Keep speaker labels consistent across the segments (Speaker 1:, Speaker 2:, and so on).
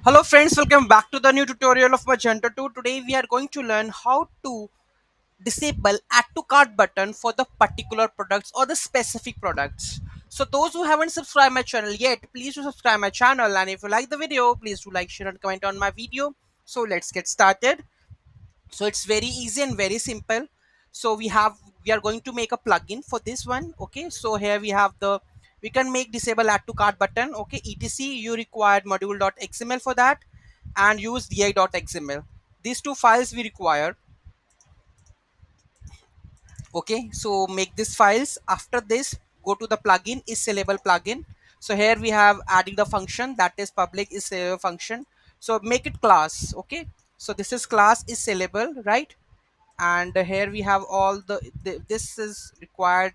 Speaker 1: Hello friends, welcome back to the new tutorial of Magento 2. Today we are going to learn how to disable add to cart button for the particular products or the specific products. So those who haven't subscribed my channel yet, please do subscribe my channel, and if you like the video, please do like, share and comment on my video. So let's get started. So it's very easy and very simple. So we are going to make a plugin for this one. Okay, so here we have the we can make disable add to cart button. Okay, etc you required module.xml for that, and use di.xml. These two files we require. Okay, so make these files. After this, go to the plugin is sellable plugin. So here we have adding the function that is public is sellable function. So make it class. Okay, so this is class is sellable, right? And here we have all this is required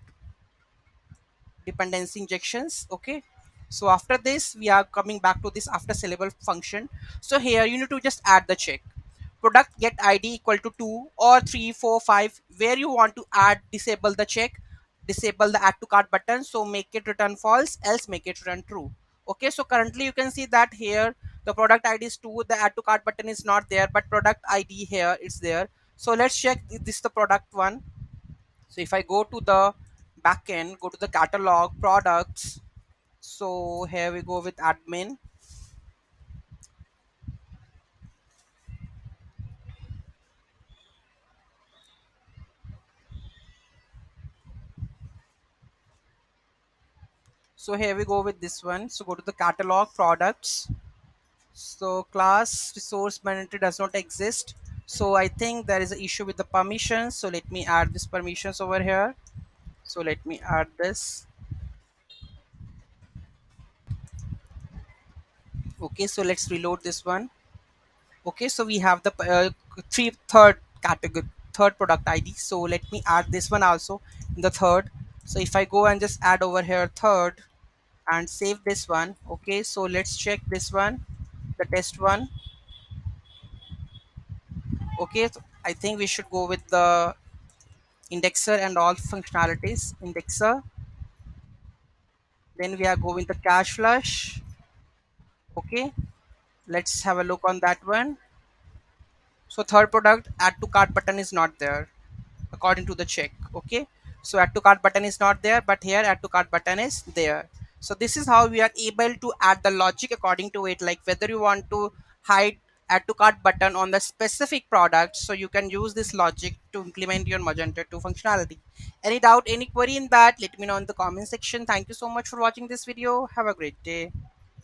Speaker 1: dependency injections. Okay, so after this we are coming back to this after sellable function. So here you need to just add the check product get id equal to 2 or 3 4 5, where you want to add disable the check, disable the add to cart button. So make it return false, else make it return true. Okay, so currently you can see that here the product id is 2, the add to cart button is not there, but product id here is there. So let's check if this is the product one. So if I go to the backend, go to the catalog products. So here we go with admin. So here we go with this one. So go to the catalog products. So class resource manager does not exist. So I think there is an issue with the permissions. So let me add this permissions over here. So let me add this. Okay, so let's reload this one. Okay, so we have the third category, third product id. So let me add this one also in the third. So if I go and just add over here third and save this one. Okay, so let's check this one, the test one. Okay, so I think we should go with the indexer and all functionalities indexer. Then we are going the cache flush. Okay, let's have a look on that one. So third product add to cart button is not there according to the check. Okay, so add to cart button is not there, but here add to cart button is there. So this is how we are able to add the logic according to it, like whether you want to hide add to cart button on the specific product. So you can use this logic to implement your Magento 2 functionality. Any doubt, any query in that, let me know in the comment section. Thank you so much for watching this video. Have a great day.